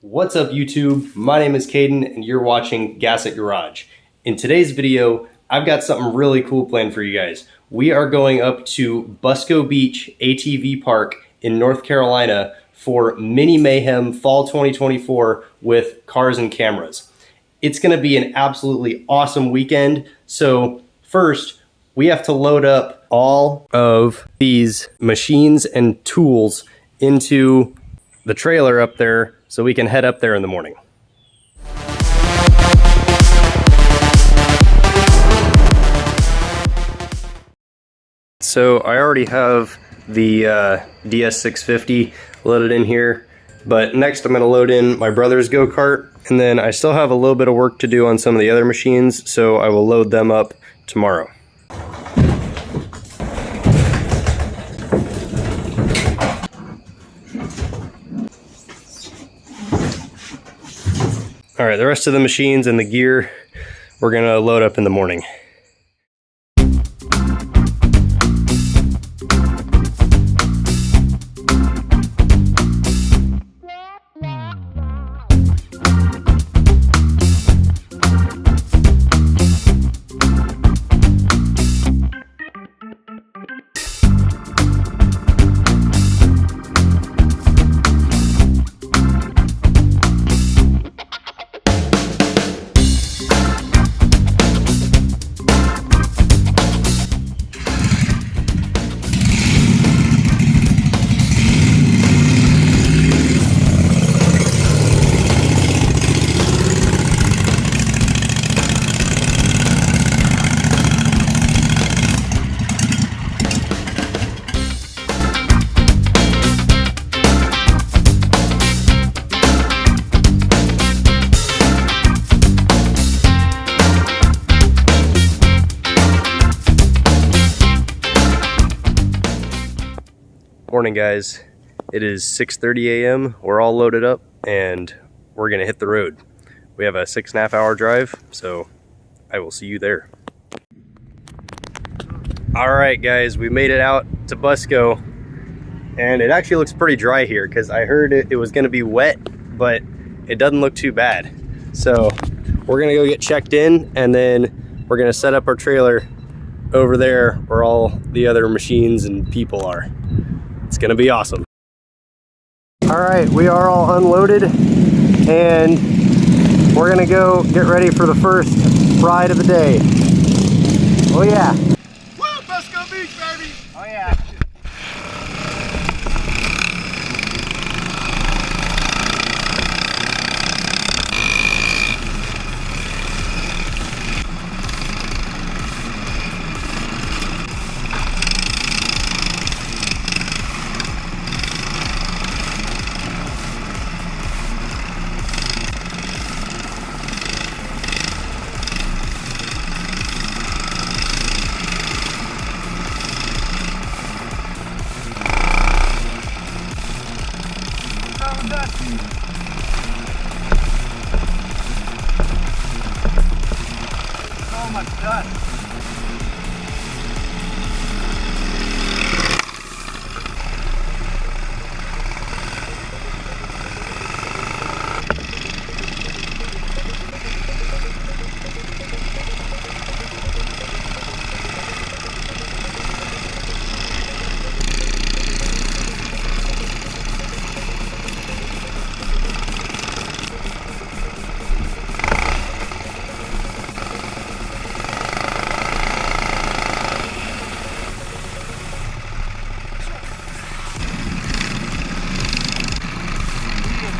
What's up YouTube? My name is Caden and you're watching Gas at Garage. In today's video, I've got something really cool planned for you guys. We are going up to Busco Beach ATV Park in North Carolina for Mini Mayhem Fall 2024 with Cars and Cameras. It's gonna be an absolutely awesome weekend. So first, we have to load up all of these machines and tools into the trailer up there so we can head up there in the morning. So I already have the DS650 loaded in here, but next I'm going to load in my brother's go-kart, and then I still have a little bit of work to do on some of the other machines, so I will load them up tomorrow. All right, the rest of the machines and the gear, we're gonna load up in the morning. Morning guys, it is 6:30 a.m. We're all loaded up and we're gonna hit the road. We have a 6.5 hour drive, so I will see you there. All right guys, we made it out to Busco and it actually looks pretty dry here because I heard it was gonna be wet, but it doesn't look too bad. So we're gonna go get checked in and then we're gonna set up our trailer over there where all the other machines and people are. It's gonna be awesome. All right, we are all unloaded and we're gonna go get ready for the first ride of the day. Oh yeah. Woo, Busco Beach, baby! Oh yeah. So much dust.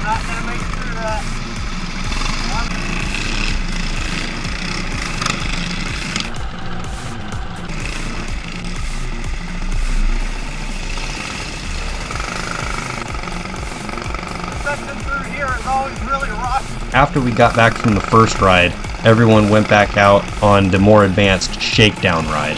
Not gonna make it through that. Section through here is always really rough. After we got back from the first ride, everyone went back out on the more advanced Shakedown ride.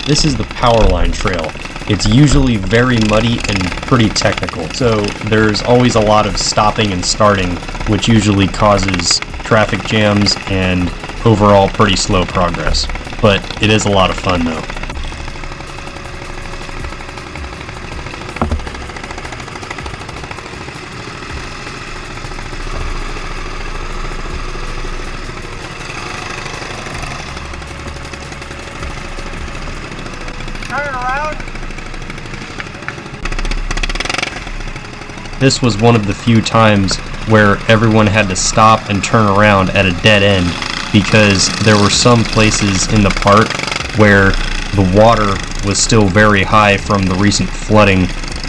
This is the Powerline Trail. It's usually very muddy and pretty technical, so there's always a lot of stopping and starting, which usually causes traffic jams and overall pretty slow progress. But it is a lot of fun though. Turn around. This was one of the few times where everyone had to stop and turn around at a dead end because there were some places in the park where the water was still very high from the recent flooding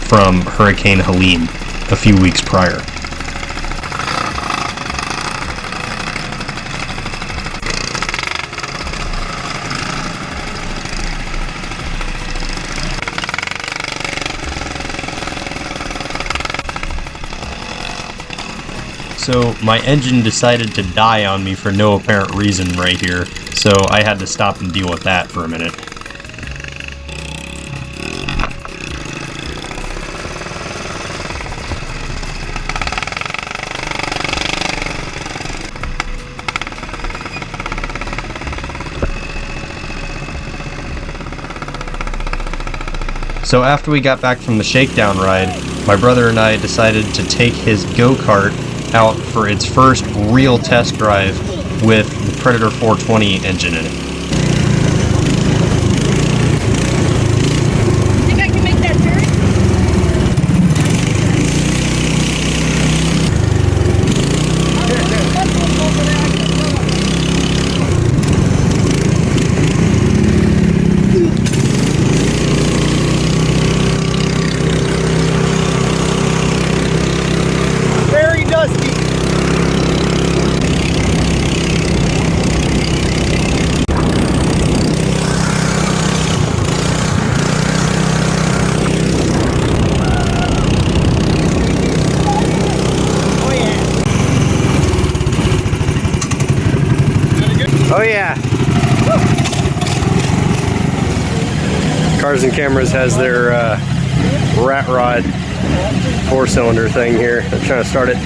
from Hurricane Helene a few weeks prior. So my engine decided to die on me for no apparent reason right here, so I had to stop and deal with that for a minute. So after we got back from the Shakedown ride, my brother and I decided to take his go-kart out for its first real test drive with the Predator 420 engine in it. Think I can make that turn? Very dusty. Oh yeah. Cars and Cameras has their rat rod 4-cylinder thing here. They're trying to start it.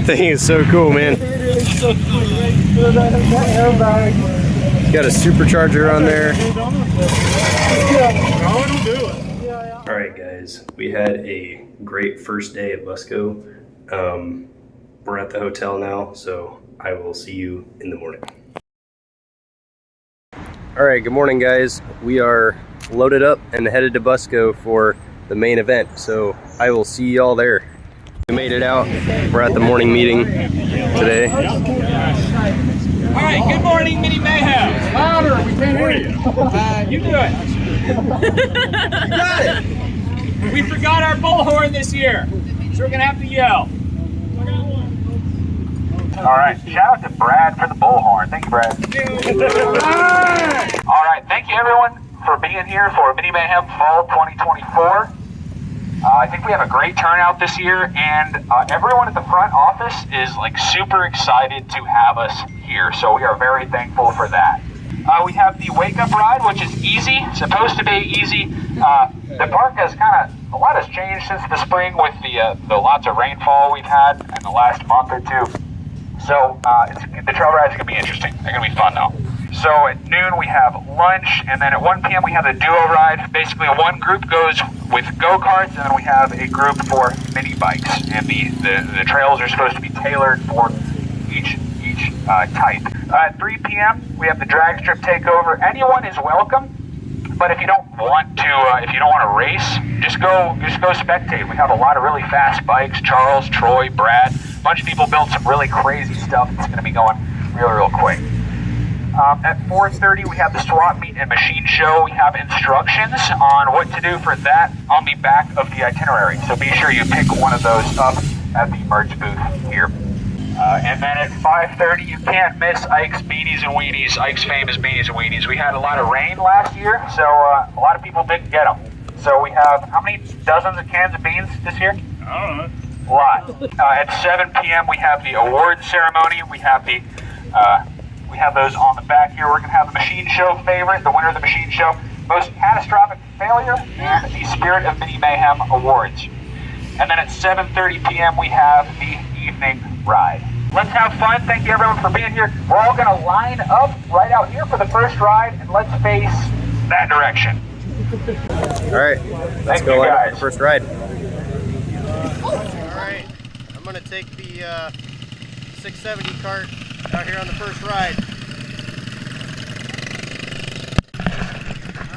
That thing is so cool, man. It's got a supercharger on there. Alright guys, we had a great first day at Busco. We're at the hotel now, so I will see you in the morning. Alright, good morning guys. We are loaded up and headed to Busco for the main event, so I will see y'all there. We made it out. We're at the morning meeting today. All right, good morning, Mini Mayhem. Louder, we can't hear you. You do it. You got it. We forgot our bullhorn this year, so we're gonna have to yell. All right, shout out to Brad for the bullhorn. Thank you, Brad. All right, thank you everyone for being here for Mini Mayhem Fall 2024. I think we have a great turnout this year, and everyone at the front office is like super excited to have us here, so we are very thankful for that. We have the wake up ride, which is easy, supposed to be easy. The park has a lot has changed since the spring with the lots of rainfall we've had in the last month or two. So the trail rides are gonna be interesting. They're gonna be fun though. So at noon we have lunch, and then at 1 p.m. we have a duo ride. Basically one group goes with go-karts, and then we have a group for mini bikes. And the trails are supposed to be tailored for each type. At 3 p.m. we have the drag strip takeover. Anyone is welcome. But if you don't want to race, just go spectate. We have a lot of really fast bikes. Charles, Troy, Brad, a bunch of people built some really crazy stuff that's going to be going real quick. At 4:30, we have the swap meet and machine show. We have instructions on what to do for that on the back of the itinerary. So be sure you pick one of those up at the merch booth here. And then at 5:30, you can't miss Ike's Beanies and Weenies. Ike's famous Beanies and Weenies. We had a lot of rain last year, so a lot of people didn't get them. So we have, how many dozens of cans of beans this year? I don't know. A lot. At 7 p.m., we have the awards ceremony. We have those on the back here. We're going to have the machine show favorite, the winner of the machine show, most catastrophic failure, and the Spirit of Mini Mayhem awards. And then at 7:30 p.m., we have the evening ride. Let's have fun. Thank you, everyone, for being here. We're all going to line up right out here for the first ride, and let's face that direction. All right, let's go line up for the first ride. All right, I'm going to take the 670 cart out here on the first ride. All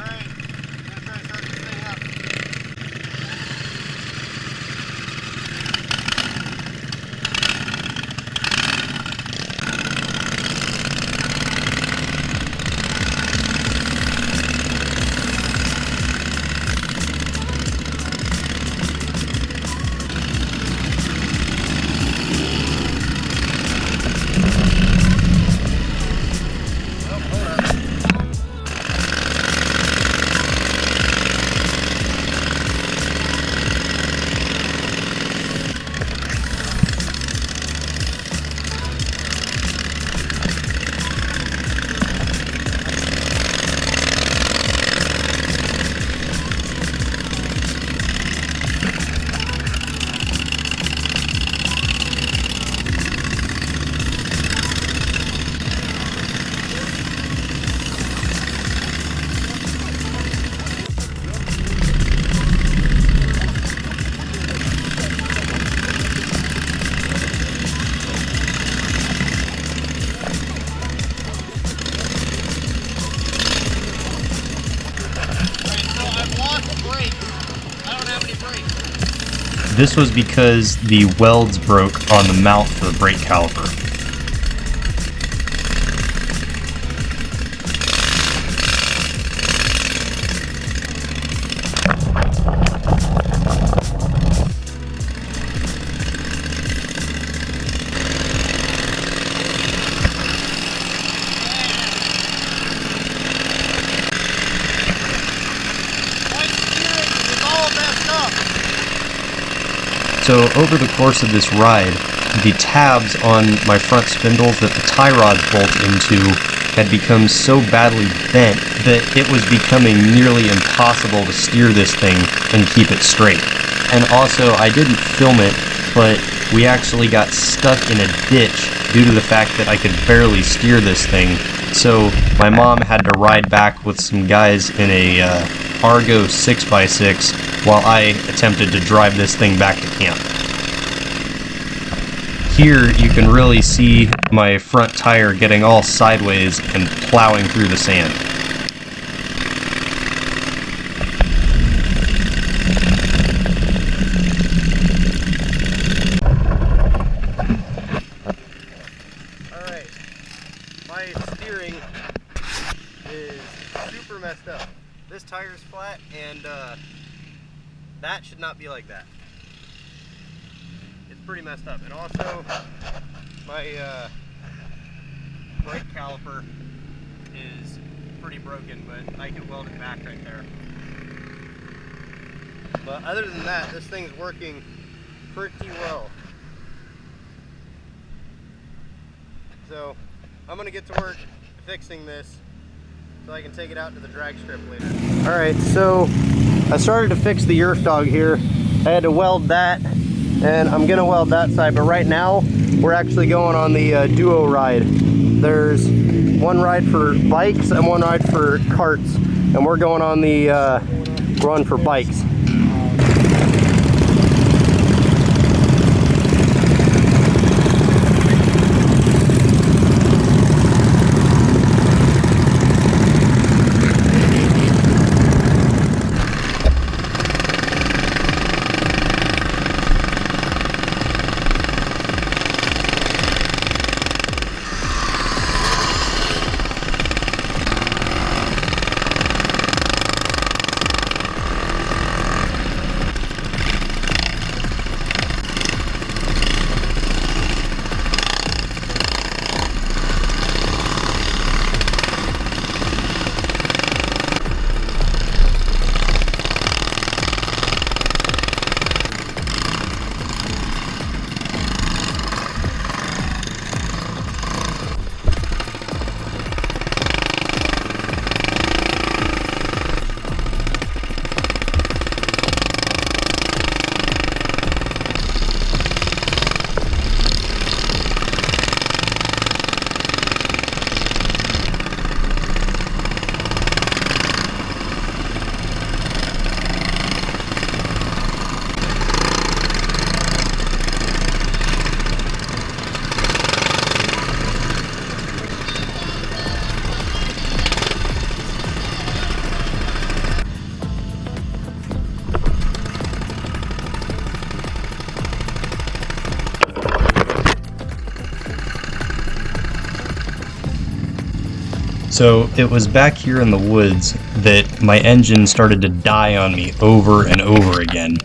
right, I'm going to try to start this thing up. This was because the welds broke on the mount for the brake caliper. So over the course of this ride, the tabs on my front spindles that the tie rods bolt into had become so badly bent that it was becoming nearly impossible to steer this thing and keep it straight. And also, I didn't film it, but we actually got stuck in a ditch due to the fact that I could barely steer this thing. So my mom had to ride back with some guys in a Argo 6x6 while I attempted to drive this thing back to camp. Here you can really see my front tire getting all sideways and plowing through the sand. Alright, my steering is super messed up. This tire's flat, and that should not be like that. It's pretty messed up. And also, my brake caliper is pretty broken, but I can weld it back right there. But other than that, this thing's working pretty well. So I'm gonna get to work fixing this so I can take it out to the drag strip later. Alright, so I started to fix the Yerf Dog here. I had to weld that, and I'm gonna weld that side, but right now we're actually going on the duo ride. There's one ride for bikes and one ride for carts, and we're going on the run for bikes. So it was back here in the woods that my engine started to die on me over and over again,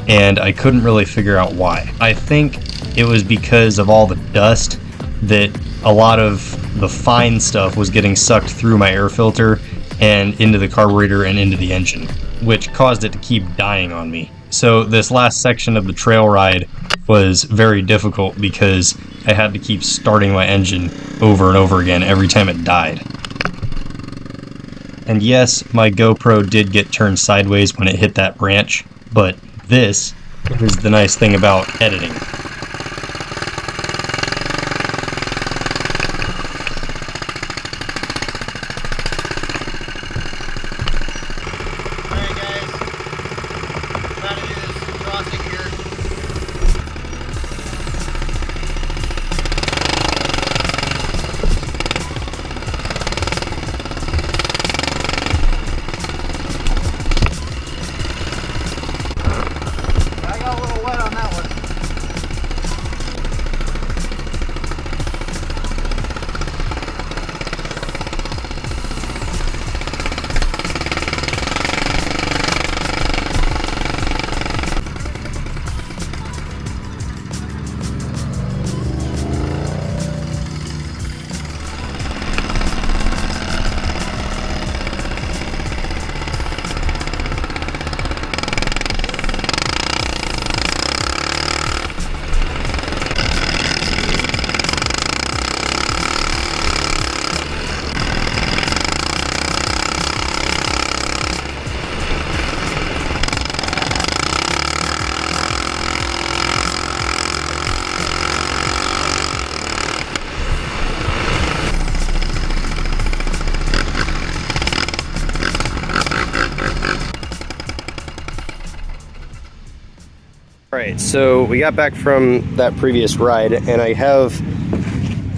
and I couldn't really figure out why. I think it was because of all the dust that a lot of the fine stuff was getting sucked through my air filter and into the carburetor and into the engine, which caused it to keep dying on me. So this last section of the trail ride was very difficult because I had to keep starting my engine over and over again every time it died. And yes, my GoPro did get turned sideways when it hit that branch, but this is the nice thing about editing. Alright, so we got back from that previous ride, and I have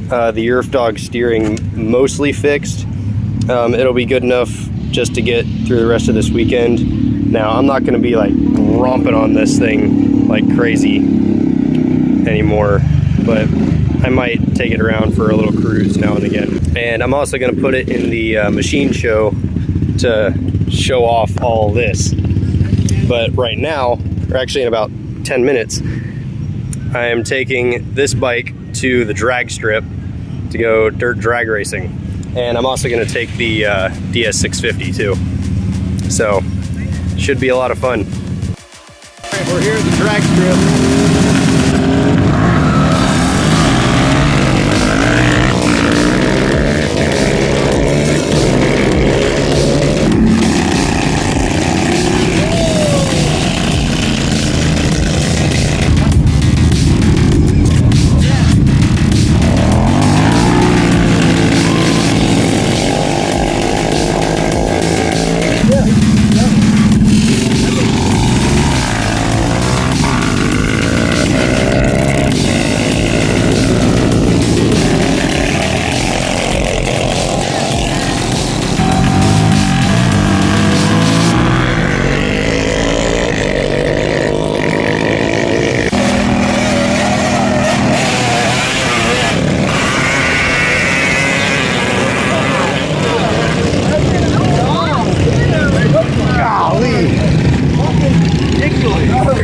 the Yerf Dog steering mostly fixed. It'll be good enough just to get through the rest of this weekend. Now, I'm not going to be like romping on this thing like crazy anymore, but I might take it around for a little cruise now and again. And I'm also going to put it in the machine show to show off all this. But right now, or actually in about 10 minutes, I am taking this bike to the drag strip to go dirt drag racing. And I'm also going to take the DS650 too. So, should be a lot of fun. All right, we're here at the drag strip.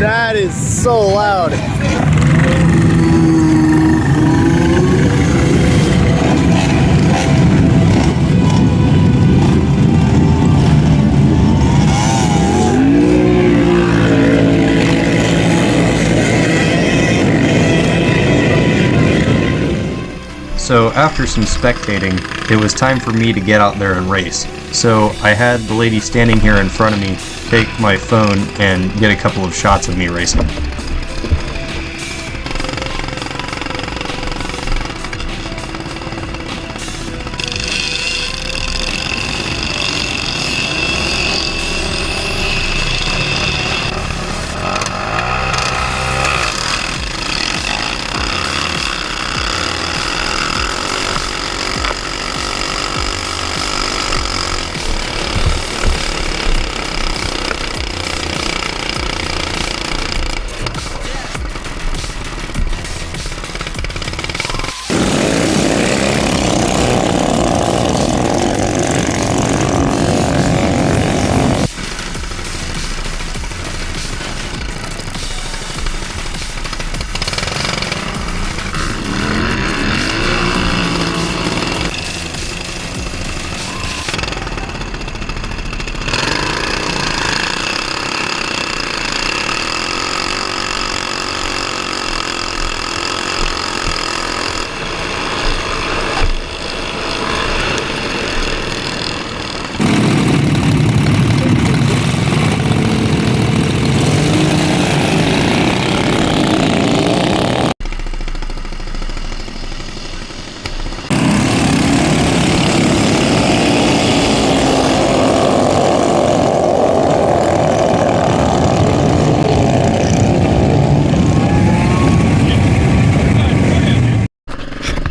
That is so loud. So after some spectating, it was time for me to get out there and race. So I had the lady standing here in front of me take my phone and get a couple of shots of me racing.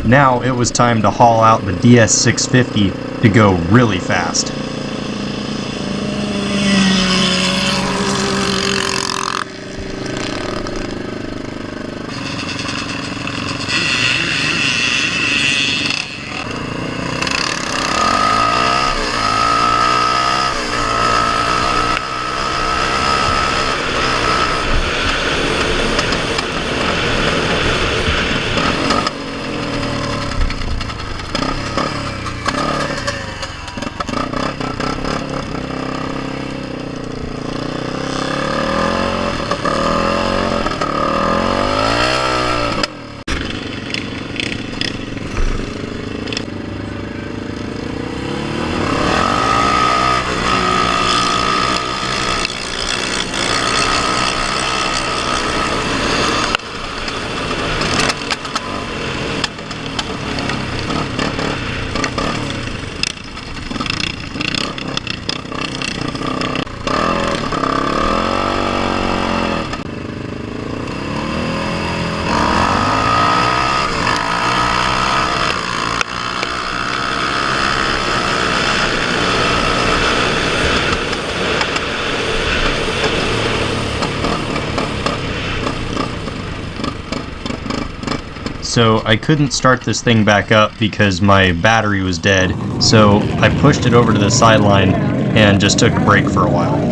Now it was time to haul out the DS650 to go really fast. So I couldn't start this thing back up because my battery was dead, so I pushed it over to the sideline and just took a break for a while.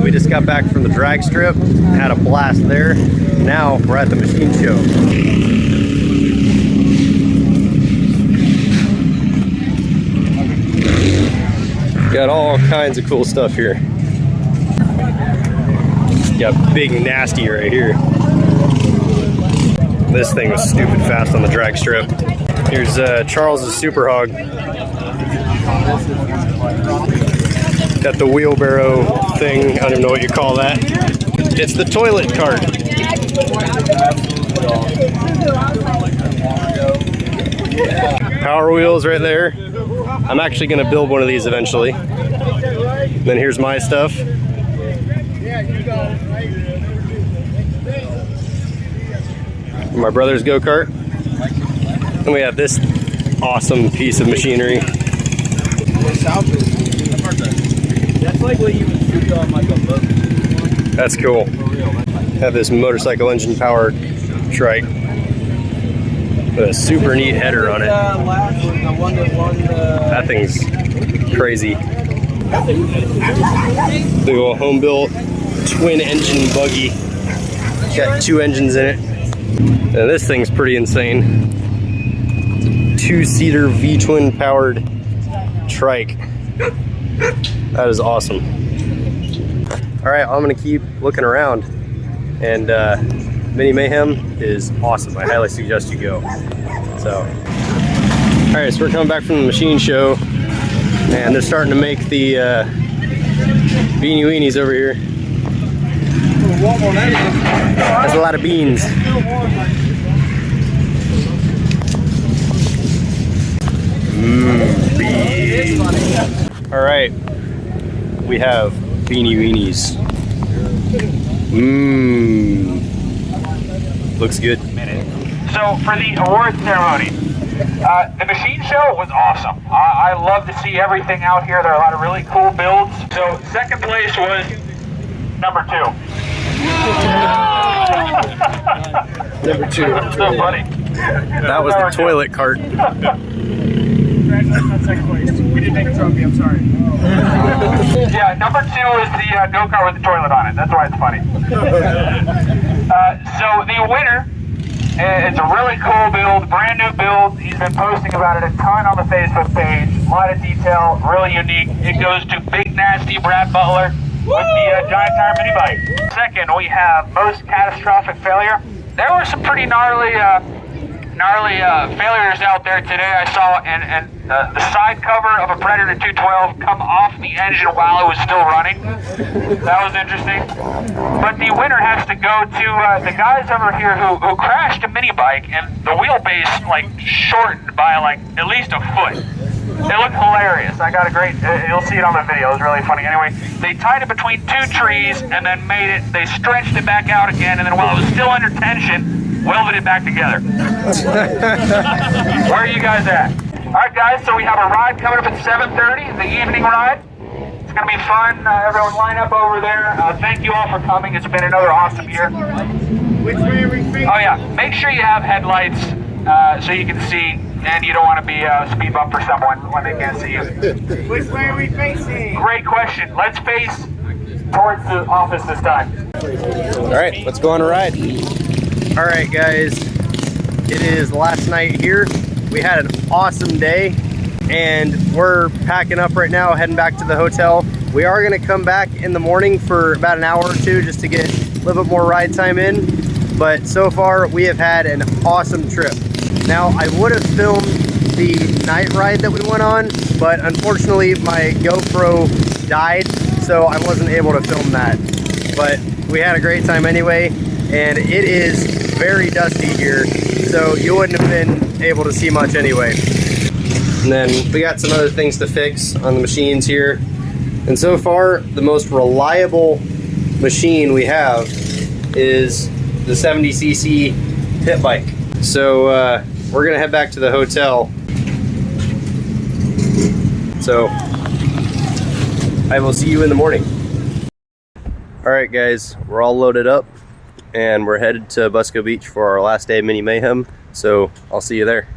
We just got back from the drag strip, had a blast there. Now we're at the machine show. Got all kinds of cool stuff here. Got Big Nasty right here. This thing was stupid fast on the drag strip. Here's Charles's Super Hog. Got the wheelbarrow thing, I don't even know what you call that. It's the toilet cart. Power wheels right there. I'm actually gonna build one of these eventually. Then here's my stuff. My brother's go-kart. And we have this awesome piece of machinery. That's like what you would shoot on like a boat. That's cool. Have this motorcycle engine powered trike with a super neat header on it. That thing's crazy. Big old home built twin engine buggy. Got 2 engines in it. And this thing's pretty insane. 2-seater V-twin powered trike. That is awesome. All right, I'm gonna keep looking around, and Mini Mayhem is awesome. I highly suggest you go. So, all right, so we're coming back from the machine show, and they're starting to make the beanie weenies over here. That's a lot of beans. Beans. All right, we have beanie weenies. Looks good. So for the awards ceremony, the machine show was awesome. I love to see everything out here. There are a lot of really cool builds. So second place was number 2. Number 2. That's so funny. That was the toilet cart. Congratulations on second place. We didn't make a trophy, I'm sorry. Yeah, number 2 is the go-kart with the toilet on it. That's why it's funny. So the winner, it's a really cool build, brand new build. He's been posting about it a ton on the Facebook page. A lot of detail, really unique. It goes to Big Nasty Brad Butler. with the giant tire mini bike. Second, we have most catastrophic failure. There were some pretty gnarly failures out there today. I saw the side cover of a Predator 212 come off the engine while it was still running. That was interesting. But the winner has to go to the guys over here who crashed a mini bike and the wheelbase like shortened by like at least a foot. It looked hilarious. I got a great, you'll see it on the video. It was really funny. Anyway, they tied it between two trees and then they stretched it back out again, and then while it was still under tension, welded it back together. Where are you guys at? All right, guys, so we have a ride coming up at 7:30, the evening ride. It's going to be fun. Everyone line up over there. Thank you all for coming. It's been another awesome year. Which way are we facing? Oh, yeah. Make sure you have headlights so you can see, and you don't want to be a speed bump for someone when they can't see you. Which way are we facing? Great question. Let's face towards the office this time. All right, let's go on a ride. All right, guys, it is last night here. We had an awesome day, and we're packing up right now, heading back to the hotel. We are gonna come back in the morning for about an hour or two just to get a little bit more ride time in. But so far, we have had an awesome trip. Now, I would have filmed the night ride that we went on, but unfortunately, my GoPro died, so I wasn't able to film that. But we had a great time anyway, and it is very dusty here, so you wouldn't have been able to see much anyway. And then we got some other things to fix on the machines here. And so far, the most reliable machine we have is the 70cc pit bike. So we're gonna head back to the hotel. So I will see you in the morning. All right, guys, we're all loaded up and we're headed to Busco Beach for our last day of Mini Mayhem. So I'll see you there.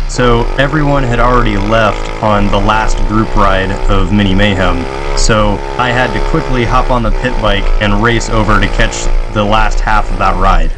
So everyone had already left on the last group ride of Mini Mayhem, so I had to quickly hop on the pit bike and race over to catch the last half of that ride.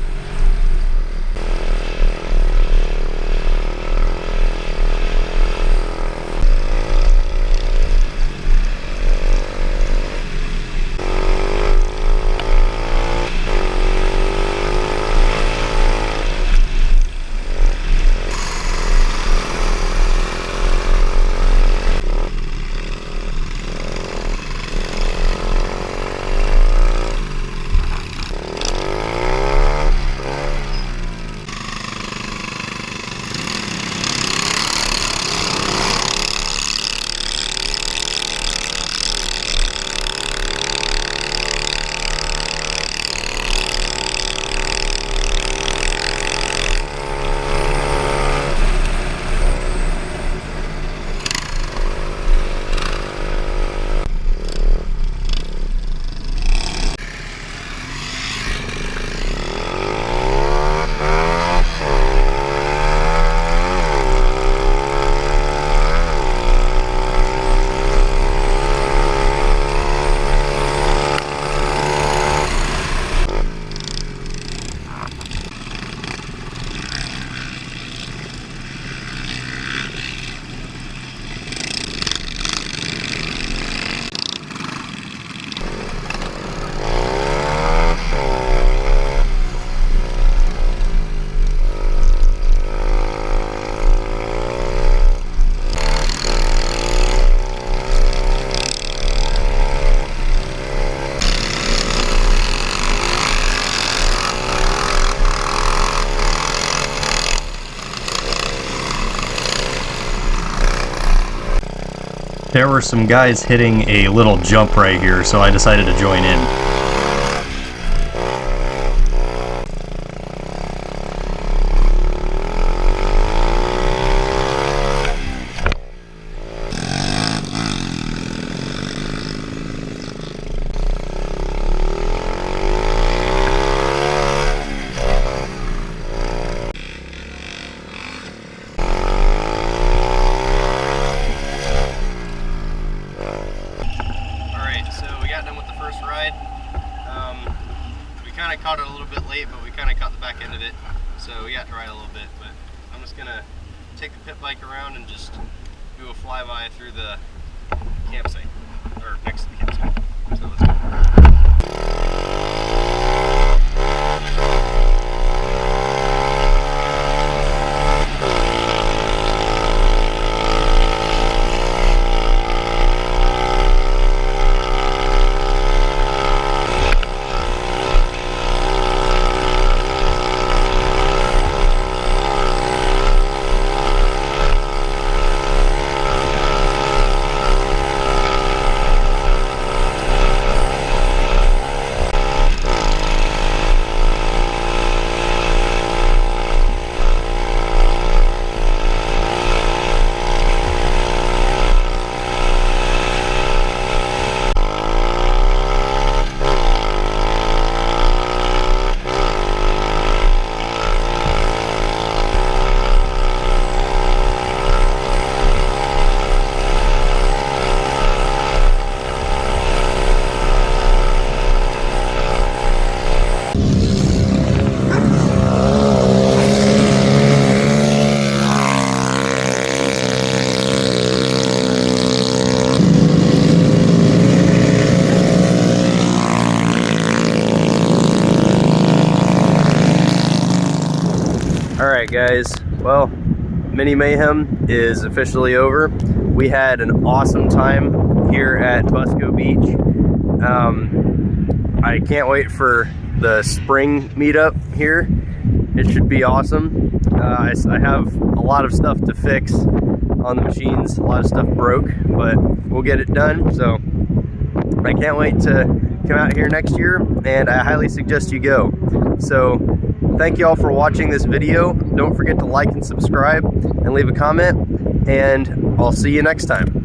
There were some guys hitting a little jump right here, so I decided to join in. caught the back end of it, so we got to ride a little bit. But I'm just gonna take the pit bike around and just do a flyby through the campsite, or next to the campsite. So let's go. Alright guys, well, Mini Mayhem is officially over. We had an awesome time here at Busco Beach. I can't wait for the spring meetup here. It should be awesome. I have a lot of stuff to fix on the machines. A lot of stuff broke, but we'll get it done. So I can't wait to come out here next year, and I highly suggest you go. So thank you all for watching this video. Don't forget to like and subscribe and leave a comment, and I'll see you next time.